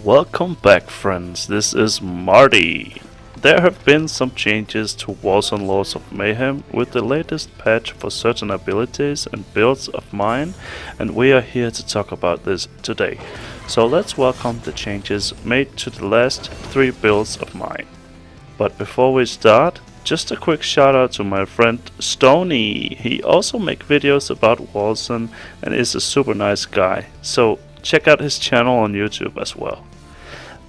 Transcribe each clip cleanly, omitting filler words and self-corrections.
Welcome back, friends. This is Marty. There have been some changes to Wolcen Launch of Mayhem with the latest patch for certain abilities and builds of mine, and we are here to talk about this today. So let's welcome the changes made to the last 3 builds of mine. But before we start, just a quick shout out to my friend Stony. He also makes videos about Wolcen and is a super nice guy, so check out his channel on YouTube as well.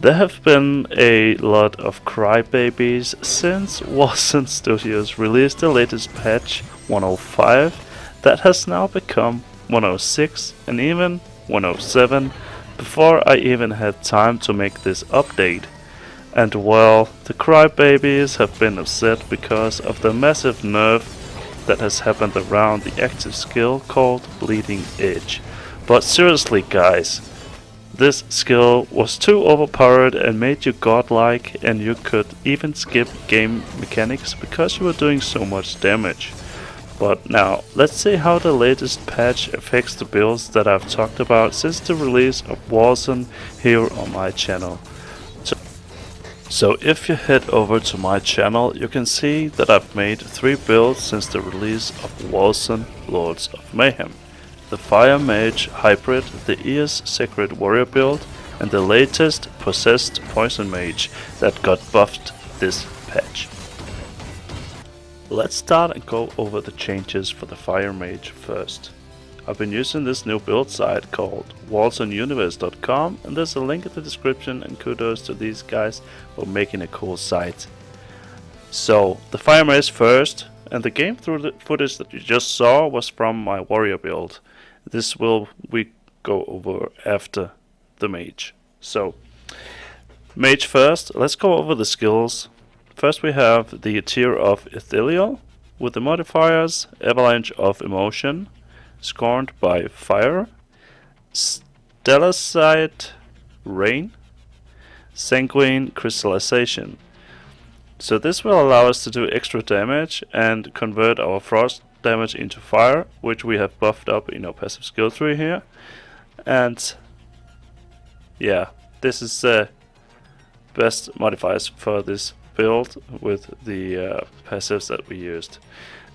There have been a lot of crybabies since Wolcen Studios released the latest patch 105 that has now become 106 and even 107 before I even had time to make this update. And well, the crybabies have been upset because of the massive nerf that has happened around the active skill called Bleeding Edge. But seriously guys, this skill was too overpowered and made you godlike, and you could even skip game mechanics because you were doing so much damage. But now, let's see how the latest patch affects the builds that I've talked about since the release of Wolcen here on my channel. So if you head over to my channel, you can see that I've made 3 builds since the release of Wolcen Launch of Mayhem. The Fire Mage Hybrid, the ES Sacred Warrior build, and the latest Possessed Poison Mage that got buffed this patch. Let's start and go over the changes for the Fire Mage first. I've been using this new build site called WolcenUniverse.com, and there's a link in the description, and kudos to these guys for making a cool site. So, the Fire Mage first, and the game through the footage that you just saw was from my Warrior build. This will we go over after the Mage. So, Mage first, let's go over the skills. First we have the tier of Ethereal, with the modifiers Avalanche of Emotion, Scorned by Fire, Stellarcide Rain, Sanguine Crystallization. So this will allow us to do extra damage and convert our frost damage into fire, which we have buffed up in our passive skill tree here. And yeah, this is the best modifiers for this build with the passives that we used.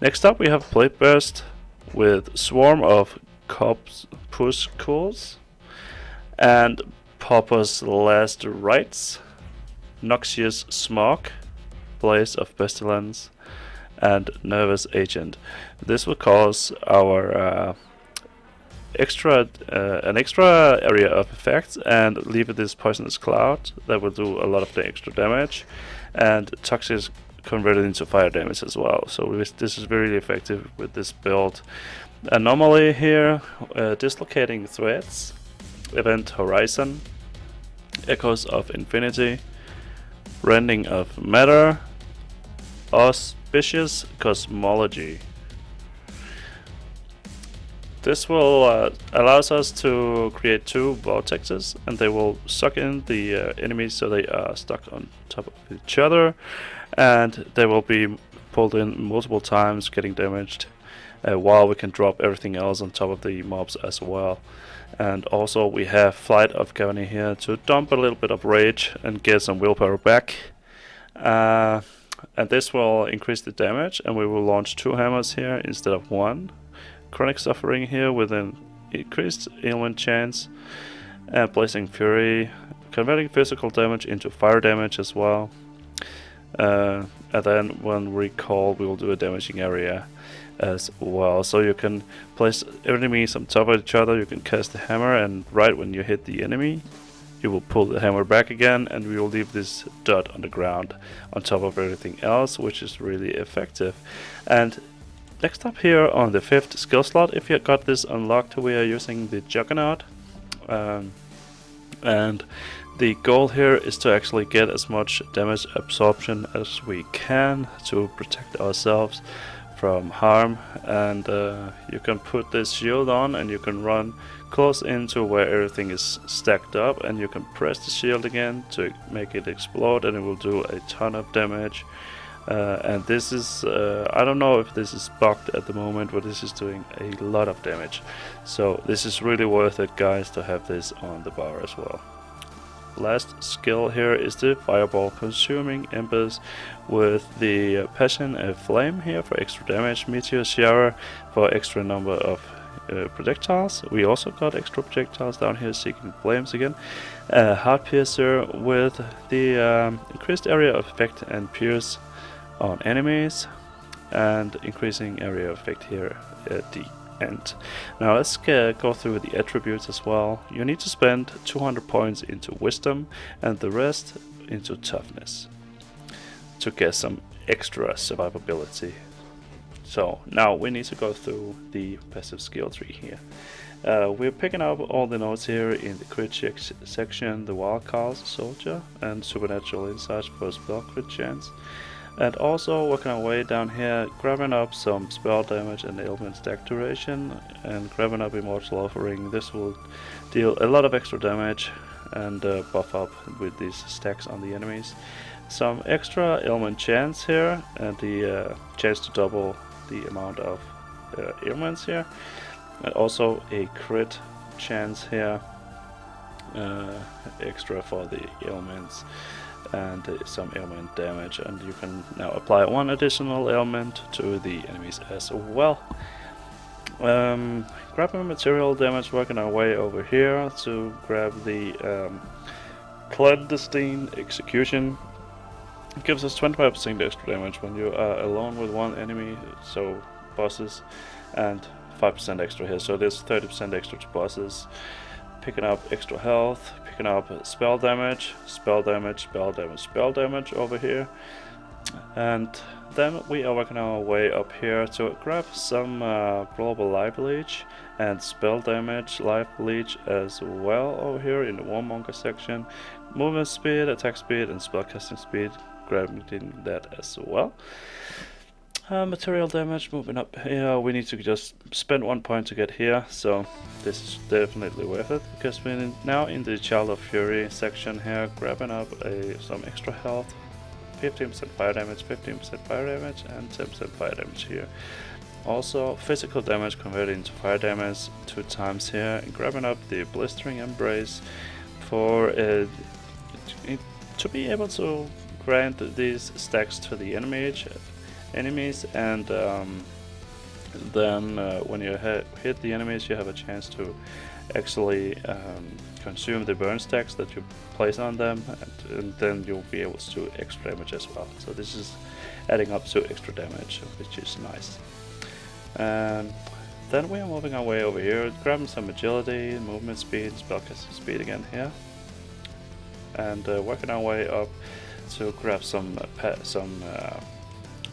Next up we have Blade Burst with Swarm of Corpuscles and Pauper's Last Rites, Noxious Smog, Blaze of Pestilence, and Nervous Agent. This will cause our an extra area of effects and leave this Poisonous Cloud that will do a lot of the extra damage, and Toxic converted into fire damage as well. So this is very effective with this build. Anomaly here, Dislocating Threads, Event Horizon, Echoes of Infinity, Rending of Matter, Auspicious Cosmology. This will allows us to create 2 vortexes, and they will suck in the enemies so they are stuck on top of each other, and they will be pulled in multiple times, getting damaged, while we can drop everything else on top of the mobs as well. And also we have Flight of Cavani here to dump a little bit of rage and get some willpower back. And this will increase the damage, and we will launch 2 hammers here instead of 1. Chronic Suffering here with an increased ailment chance, and Blazing Fury, converting physical damage into fire damage as well. And then when we call, we will do a damaging area as well. So you can place enemies on top of each other, you can cast the hammer, and right when you hit the enemy, you will pull the hammer back again, and we will leave this dot on the ground on top of everything else, which is really effective. And next up here on the 5th skill slot, if you got this unlocked, we are using the Juggernaut. And the goal here is to actually get as much damage absorption as we can to protect ourselves from harm. And you can put this shield on, and you can run close into where everything is stacked up, and you can press the shield again to make it explode, and it will do a ton of damage. And this is, I don't know if this is bugged at the moment, but this is doing a lot of damage. So this is really worth it, guys, to have this on the bar as well. last skill here is the Fireball, consuming embers with the Passion and Flame here for extra damage, Meteor Shower for extra number of projectiles. We also got extra projectiles down here, Seeking Flames again. Heart Piercer with the increased area of effect and pierce on enemies, and increasing area of effect here at the end. Now let's go through the attributes as well. You need to spend 200 points into Wisdom and the rest into Toughness to get some extra survivability. So now we need to go through the passive skill tree here. We're picking up all the notes here in the crit check section, the Wildcast Soldier and Supernatural Insights for spell crit chance. And also working our way down here, grabbing up some spell damage and ailment stack duration, and grabbing up Immortal Offering. This will deal a lot of extra damage and buff up with these stacks on the enemies. Some extra ailment chance here, and the chance to double the amount of ailments here. And also a crit chance here, extra for the ailments. And some ailment damage, and you can now apply one additional ailment to the enemies as well. Grabbing material damage, working our way over here to grab the Clandestine Execution. It gives us 25% extra damage when you are alone with one enemy, so bosses, and 5% extra here, so there's 30% extra to bosses. Picking up extra health, picking up spell damage, spell damage, spell damage, spell damage over here. And then we are working our way up here to grab some global life leech and spell damage life leech as well over here in the Warmonger section. Movement speed, attack speed, and spellcasting speed, grabbing that as well. Material damage, moving up here, we need to just spend 1 point to get here, so this is definitely worth it, because we're now in the Child of Fury section here, grabbing up some extra health, 15% fire damage, 15% fire damage, and 10% fire damage here. Also physical damage converted into fire damage 2 times here, and grabbing up the Blistering Embrace for to be able to grant these stacks to the enemies, and then when you hit the enemies, you have a chance to actually consume the burn stacks that you place on them, and then you'll be able to do extra damage as well. So this is adding up to extra damage, which is nice. Then we are moving our way over here, grabbing some agility, movement speed, spellcasting speed again here, and working our way up to grab some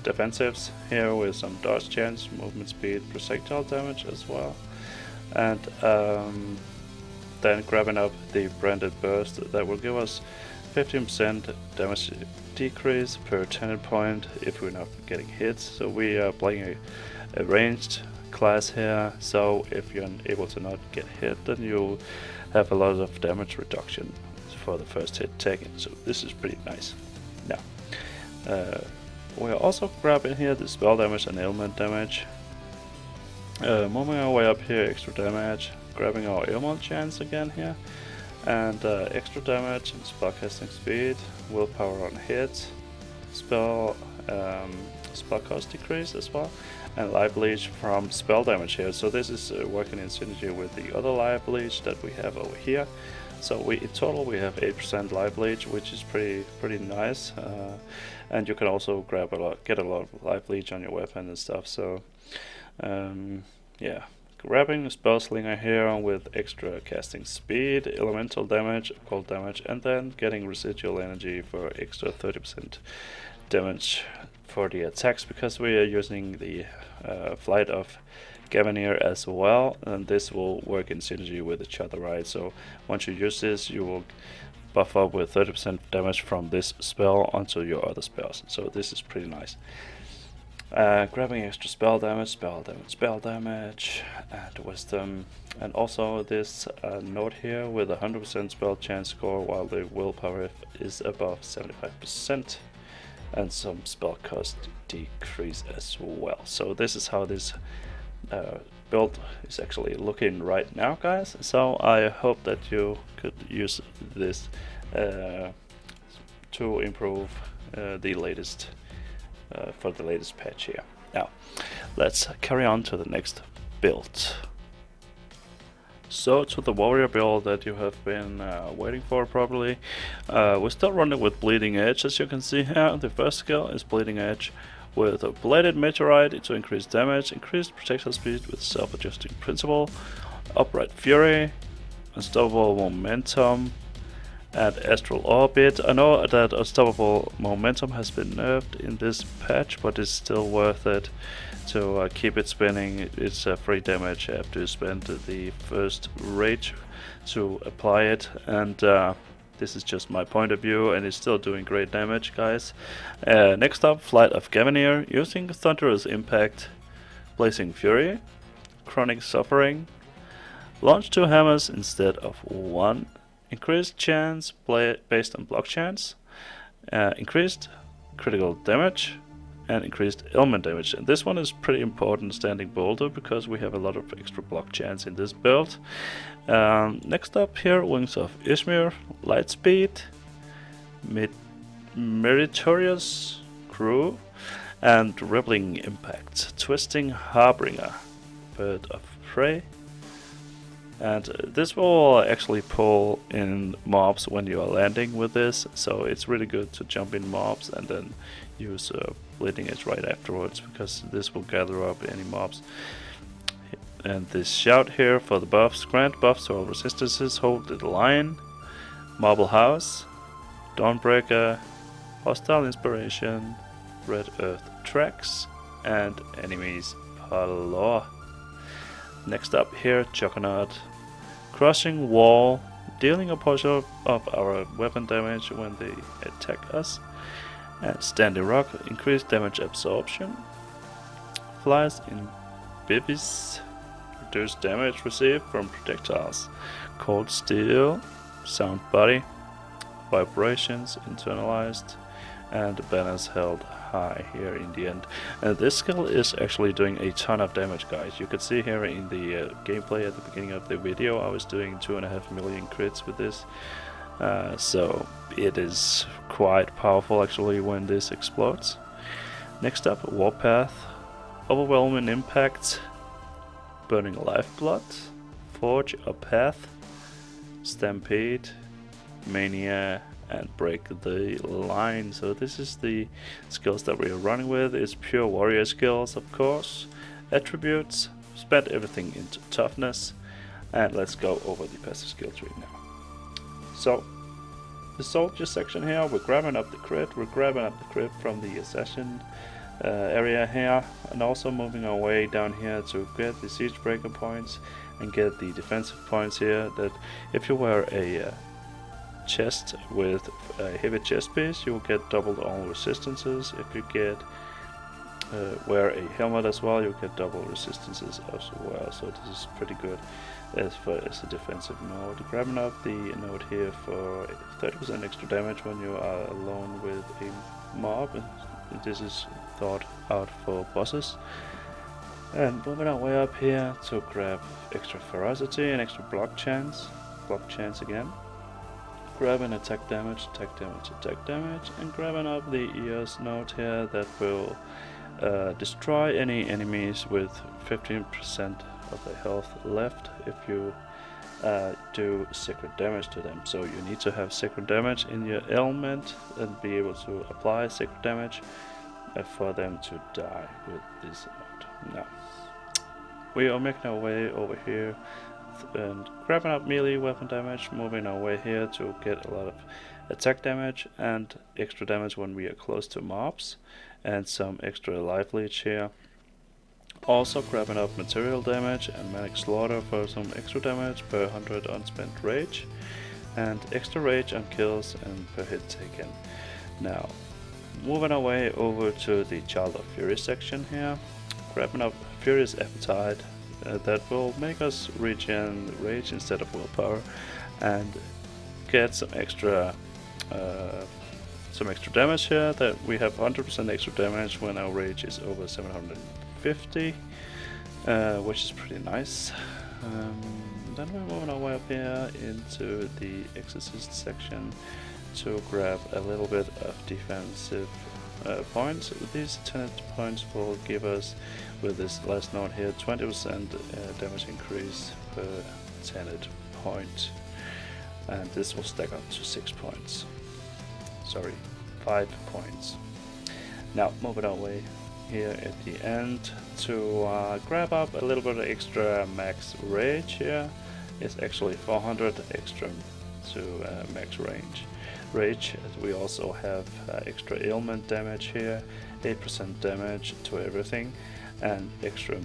defensives here with some dodge chance, movement speed, projectile damage as well, and then grabbing up the branded burst that will give us 15% damage decrease per tenant point if we're not getting hit. So we are playing a ranged class here, so if you're able to not get hit, then you'll have a lot of damage reduction for the first hit taken, so this is pretty nice. Now we're also grabbing here the spell damage and ailment damage, moving our way up here, extra damage, grabbing our ailment chance again here, and extra damage and spellcasting speed, willpower on hit, spell cost decrease as well, and life leech from spell damage here. So this is working in synergy with the other life leech that we have over here. So in total we have 8% life leech, which is pretty nice, and you can also get a lot of life leech on your weapon and stuff. So yeah, grabbing a spell slinger here with extra casting speed, elemental damage, cold damage, and then getting residual energy for extra 30% damage for the attacks, because we are using the Flight of Gavanir as well, and this will work in synergy with each other, right? So once you use this, you will buff up with 30% damage from this spell onto your other spells. So this is pretty nice. Grabbing extra spell damage, and wisdom, and also this note here with 100% spell chance score while the willpower is above 75%, and some spell cost decrease as well. So this is how this build is actually looking right now, guys. So I hope that you could use this to improve the latest for the latest patch here. Now let's carry on to the next build. So to the warrior build that you have been waiting for probably. We're still running with Bleeding Edge, as you can see here. The first skill is Bleeding Edge with a Bladed Meteorite to increase damage, increased projectile speed with self-adjusting principle, Upright Fury, Unstoppable Momentum, and Astral Orbit. I know that Unstoppable Momentum has been nerfed in this patch, but it's still worth it to keep it spinning. It's free damage after you spend the first rage to apply it, and this is just my point of view, and it's still doing great damage, guys. Next up, Flight of Gavanir, using Thunderous Impact, Blazing Fury, Chronic Suffering, launch 2 hammers instead of 1, increased chance based on block chance, increased critical damage, and increased element damage. And this one is pretty important, Standing Boulder, because we have a lot of extra block chance in this build. Next up here, Wings of Izmir, Light Speed, Meritorious Crew, and Rippling Impact, Twisting Harbinger, Bird of Prey. And this will actually pull in mobs when you are landing with this, so it's really good to jump in mobs and then use Bleeding Edge right afterwards, because this will gather up any mobs. And this shout here for the buffs: grant buffs to all resistances, Hold the Line, Marble House, Dawnbreaker, Hostile Inspiration, Red Earth Tracks, and Enemies Palaw. Next up here, Juggernaut, Crushing Wall, dealing a portion of our weapon damage when they attack us, and Standing Rock, increased damage absorption, Flies in Bibis, reduced damage received from projectiles, Cold Steel, Sound Body, Vibrations internalized, and banners held high here in the end. And this skill is actually doing a ton of damage, guys. You could see here in the gameplay at the beginning of the video, I was doing 2.5 million crits with this. So it is quite powerful actually when this explodes. Next up, Warpath, Overwhelming Impact, Burning Lifeblood, Forge a Path, Stampede, Mania, and Break the Line. So this is the skills that we are running with. It's pure warrior skills, of course. Attributes, spend everything into toughness, and let's go over the passive skill tree now. So the soldier section here, we're grabbing up the crit from the assassin area here, and also moving our way down here to get the siege breaker points and get the defensive points here, that if you wear a chest with a heavy chest piece, you will get doubled all resistances. If you get wear a helmet as well, you get double resistances as well. So this is pretty good as a defensive mode. Grabbing up the node here for 30% extra damage when you are alone with a mob. This is thought out for bosses. And moving our way up here to grab extra ferocity and extra block chance again. Grabbing attack damage, and grabbing up the EOS node here that will destroy any enemies with 15% of the health left if you do sacred damage to them. So you need to have sacred damage in your element and be able to apply sacred damage for them to die with this node. Now we are making our way over here and grabbing up melee weapon damage, moving our way here to get a lot of attack damage and extra damage when we are close to mobs, and some extra life leech here. Also grabbing up material damage and manic slaughter for some extra damage per 100 unspent rage, and extra rage on kills and per hit taken. Now moving our way over to the Child of Fury section here, grabbing up Furious Appetite, that will make us regen rage instead of willpower, and get some extra damage here. That we have 100% extra damage when our rage is over 750. which is pretty nice. Then we're moving our way up here into the Exorcist section to grab a little bit of defensive points. These 10 points will give us, with this last note here, 20% damage increase per 10 point, and this will stack up to 6 points. Sorry, 5 points. Now moving our way here at the end to grab up a little bit of extra max rage here. It's actually 400 extra to max rage. We also have extra ailment damage here, 8% damage to everything, and extra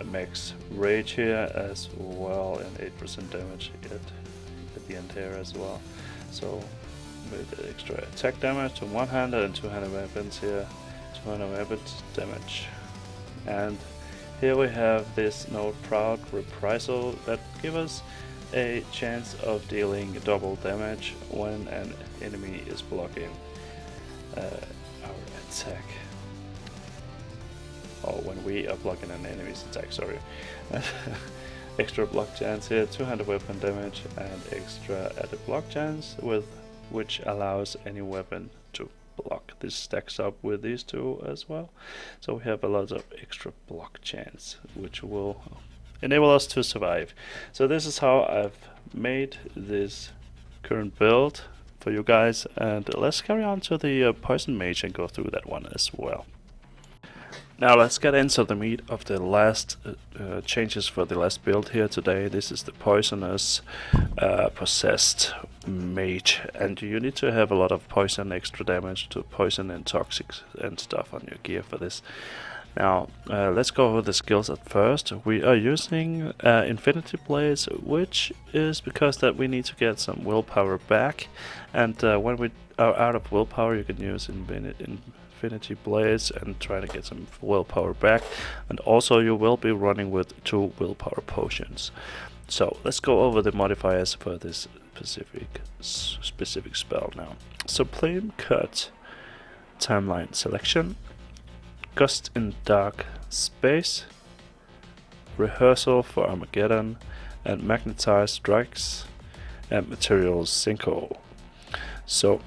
max rage here as well, and 8% damage at the end here as well. So with extra attack damage to one handed and two-handed weapons here, 200 weapons damage. And here we have this note, Proud Reprisal, that give us a chance of dealing double damage when an enemy is blocking our attack. Or when we are blocking an enemy's attack, sorry. Extra block chance here, 200 weapon damage, and extra added block chance, with which allows any weapon to block. This stacks up with these two as well, so we have a lot of extra block chance, which will enable us to survive. So this is how I've made this current build for you guys, and let's carry on to the Poison Mage and go through that one as well. Now let's get into the meat of the last changes for the last build here today. This is the Poisonous Possessed Mage, and you need to have a lot of poison, extra damage to poison and toxics and stuff on your gear for this. Now let's go over the skills at first. We are using Infinity Blades, which is because that we need to get some willpower back, and when we are out of willpower you can use Infinity Blades and try to get some willpower back, and also you will be running with 2 willpower potions. So let's go over the modifiers for this specific spell now. So Flame Cut, Timeline Selection, Gust in Dark Space, Rehearsal for Armageddon, and Magnetized Strikes, and Material Sinkhole. So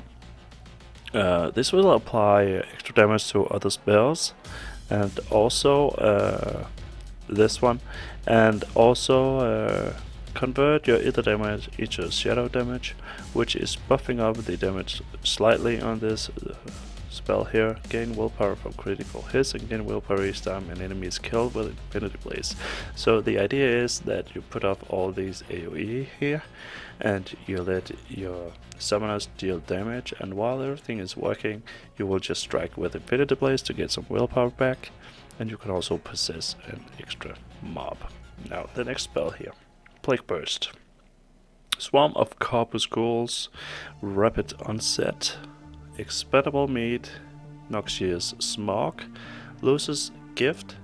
this will apply extra damage to other spells, and also this one, and also convert your ether damage into shadow damage, which is buffing up the damage slightly on this spell here. Gain willpower from critical hits and gain willpower each time an enemy is killed with Infinity Blades. So the idea is that you put up all these AoE here, and you let your summoners deal damage, and while everything is working you will just strike with Infinity Blades to get some willpower back, and you can also possess an extra mob. Now the next spell here, Plague Burst. Swarm of Corpuscles, Rapid Onset, Expendable Meat, Noxious Smog, Lucis Gift,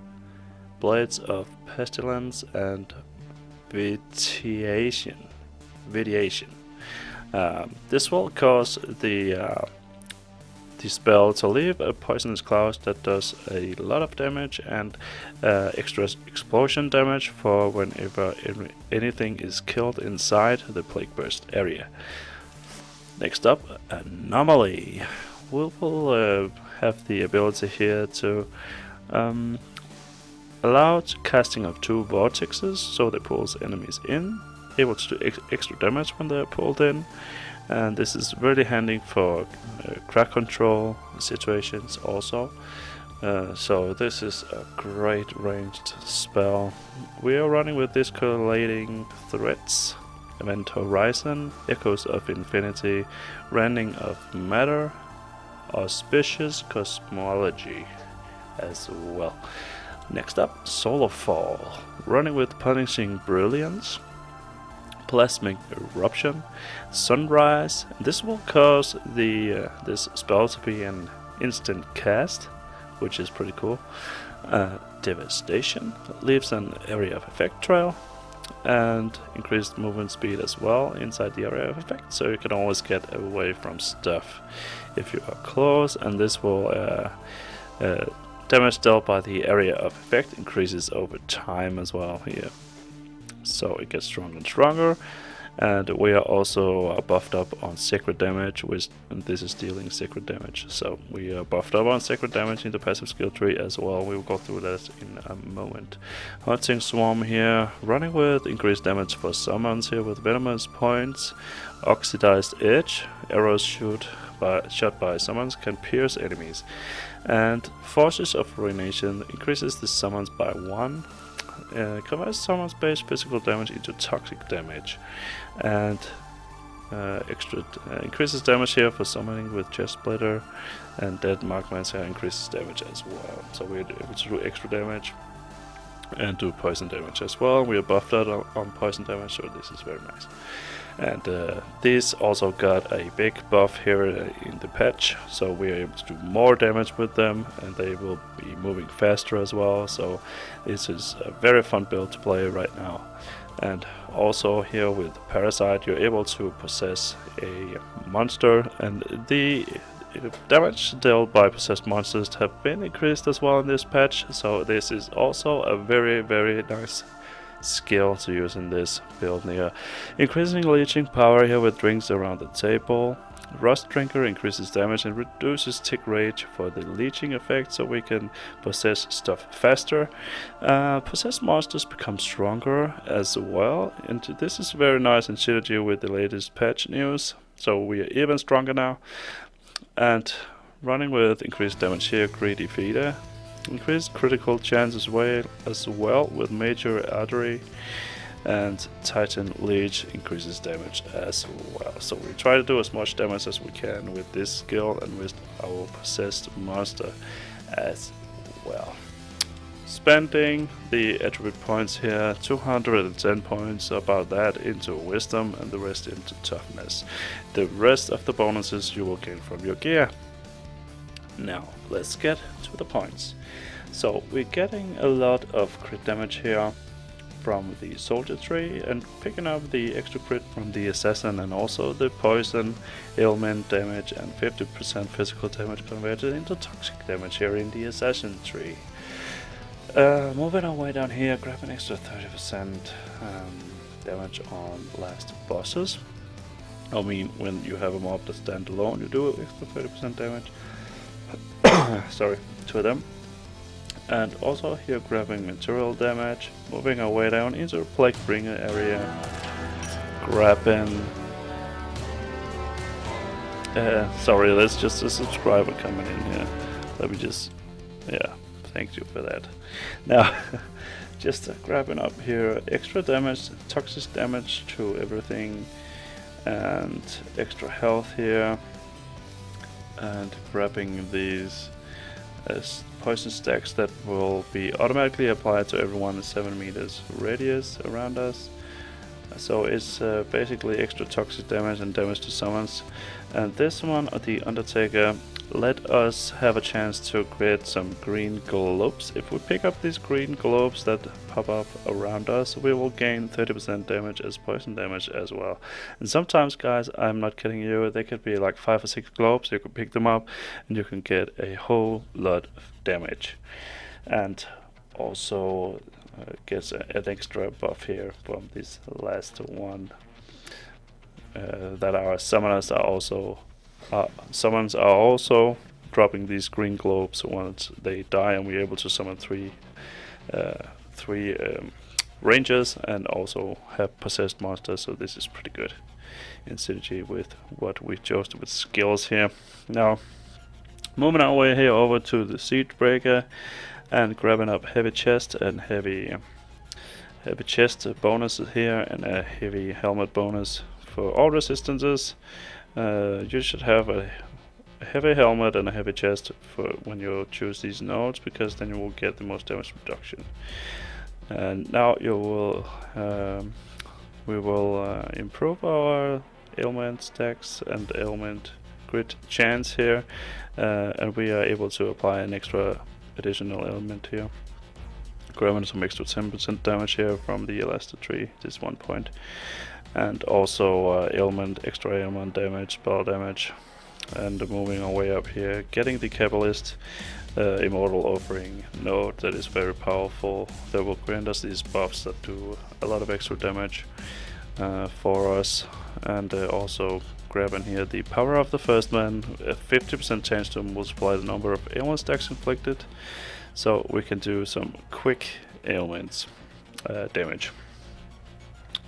Blades of Pestilence, and Vitiation. This will cause the spell to leave a poisonous cloud that does a lot of damage, and extra explosion damage for whenever anything is killed inside the Plague Burst area. Next up, Anomaly. We will have the ability here to allow casting of 2 vortexes, so they pulls enemies in, able to do extra damage when they're pulled in, and this is really handy for crack control situations also. So this is a great ranged spell. We are running with Discorrelating Threats, Event Horizon, Echoes of Infinity, Rending of Matter, Auspicious Cosmology as well. Next up, Solar Fall, running with Punishing Brilliance, Plasmic Eruption, Sunrise. This will cause this spell to be an instant cast, which is pretty cool. Devastation leaves an area of effect trail, and increased movement speed as well inside the area of effect, so you can always get away from stuff if you are close, and this will damage dealt by the area of effect increases over time as well here. So it gets stronger and stronger. And we are also buffed up on sacred damage, and this is dealing sacred damage. So we are buffed up on sacred damage in the passive skill tree as well. We will go through that in a moment. Hunting Swarm here, running with increased damage for summons here with venomous points. Oxidized Edge, arrows shot by summons can pierce enemies. And Forces of Ruination increases the summons by 1. Converts summons based physical damage into toxic damage, and increases damage here for summoning with Chest Splitter, and Dead Magmancer increases damage as well. So we're able to do extra damage and do poison damage as well. We are buffed out on poison damage, so this is very nice. And these also got a big buff here in the patch, so we are able to do more damage with them, and they will be moving faster as well. So this is a very fun build to play right now. And also here with Parasite, you're able to possess a monster, and the damage dealt by possessed monsters have been increased as well in this patch. So this is also a very, very nice skill to use in this build here. Increasing leeching power here with drinks around the table. Rust Drinker increases damage and reduces tick rage for the leeching effect, so we can possess stuff faster. Possessed monsters become stronger as well, and this is very nice in synergy with the latest patch news, so we are even stronger now. And running with increased damage here, Greedy Feeder. Increased critical chance as well with Major Artery, and Titan Leech increases damage as well. So we try to do as much damage as we can with this skill and with our possessed monster as well. Spending the attribute points here, 210 points, about that into wisdom and the rest into toughness. The rest of the bonuses you will gain from your gear. Now let's get to the points. So we're getting a lot of crit damage here from the soldier tree, and picking up the extra crit from the assassin, and also the poison, ailment damage, and 50% physical damage converted into toxic damage here in the assassin tree. Moving our way down here, grab an extra 30% damage on last bosses. I mean, when you have a mob that stand alone, you do extra 30% damage. Sorry, to them. And also here grabbing material damage, moving our way down into the Plague Bringer area, grabbing... sorry, that's just a subscriber coming in here. Let me just... yeah, thank you for that. Now, just grabbing up here extra damage, toxic damage to everything, and extra health here, and grabbing these poison stacks that will be automatically applied to everyone in 7 meters radius around us. So it's basically extra toxic damage and damage to summons. And this one, the Undertaker, let us have a chance to create some green globes. If we pick up these green globes that pop up around us, we will gain 30% damage as poison damage as well. And sometimes, guys, I'm not kidding you, they could be like 5 or 6 globes. You can pick them up and you can get a whole lot of damage. And also gets an extra buff here from this last one. That our summoners are also summons are also dropping these green globes once they die, and we're able to summon three rangers and also have possessed monsters. So this is pretty good in synergy with what we chose with skills here. Now, moving our way here over to the Siege Breaker and grabbing up heavy chest and heavy chest bonuses here, and a heavy helmet bonus for all resistances. You should have a heavy helmet and a heavy chest for when you choose these nodes, because then you will get the most damage reduction. And now you will we will improve our ailment stacks and ailment crit chance here, and we are able to apply an extra additional element here, grabbing some extra 10% damage here from the Elastic tree, this 1 point. And also extra ailment damage, spell damage and moving our way up here, getting the Cabalist Immortal Offering node that is very powerful, that will grant us these buffs that do a lot of extra damage for us, and also grabbing here the Power of the First Man, a 50% chance to multiply the number of ailment stacks inflicted, so we can do some quick ailments damage.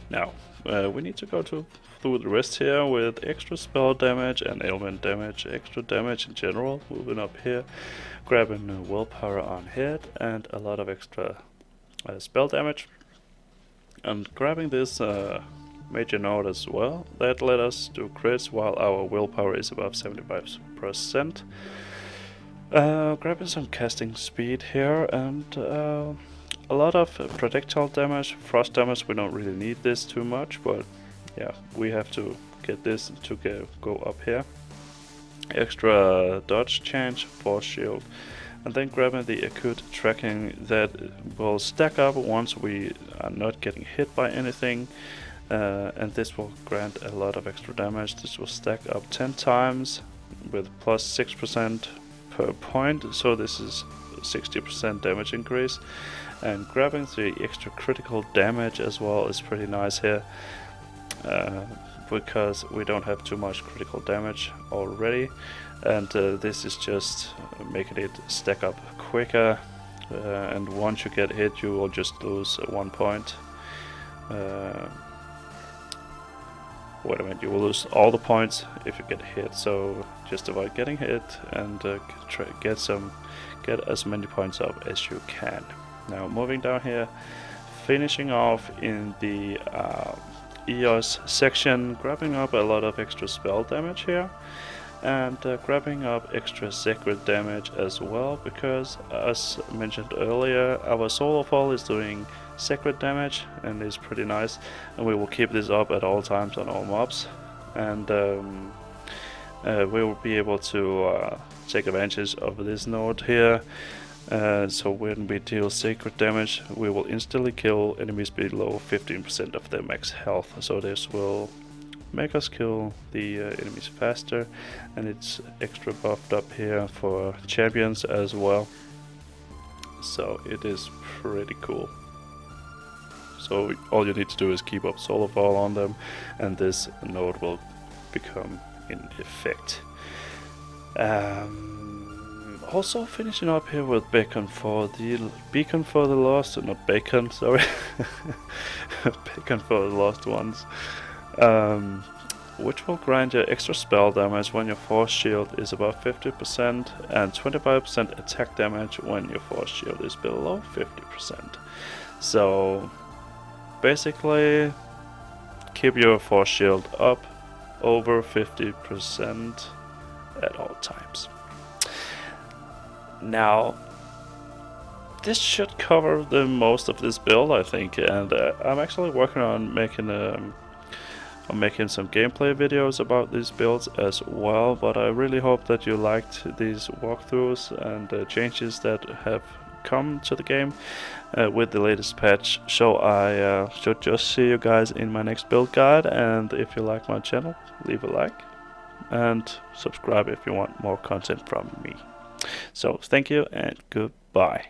Now we need to go through the rest here with extra spell damage and ailment damage, extra damage in general, moving up here, grabbing willpower on hit and a lot of extra spell damage, and grabbing this Major Node as well. That let us do crits while our willpower is above 75%. Grabbing some casting speed here and a lot of projectile damage. Frost damage, we don't really need this too much, but yeah, we have to get this to go up here. Extra dodge change, force shield, and then grabbing the acute tracking that will stack up once we are not getting hit by anything. And this will grant a lot of extra damage. This will stack up 10 times with plus 6% per point, so this is 60% damage increase. And grabbing the extra critical damage as well is pretty nice here, because we don't have too much critical damage already, and this is just making it stack up quicker, and once you get hit you will just lose 1 point. Wait a minute, you will lose all the points if you get hit, so just avoid getting hit and get as many points up as you can. Now moving down here, finishing off in the EOS section, grabbing up a lot of extra spell damage here, and grabbing up extra sacred damage as well, because as mentioned earlier, our Solar Fall is doing sacred damage and is pretty nice, and we will keep this up at all times on all mobs, and we will be able to take advantage of this node here. So when we deal sacred damage, we will instantly kill enemies below 15% of their max health, so this will make us kill the enemies faster, and it's extra buffed up here for champions as well, so it is pretty cool. So all you need to do is keep up Solar Fall on them, and this node will become in effect. Also finishing up here with Beacon for the Lost, not Bacon, sorry, Beacon for the Lost Ones, which will grant you extra spell damage when your force shield is above 50% and 25% attack damage when your force shield is below 50%. So basically keep your force shield up over 50% at all times. Now this should cover the most of this build, I think, and I'm actually working on making some gameplay videos about these builds as well, but I really hope that you liked these walkthroughs and changes that have come to the game with the latest patch. So I should just see you guys in my next build guide, and if you like my channel, leave a like and subscribe if you want more content from me. So thank you and goodbye.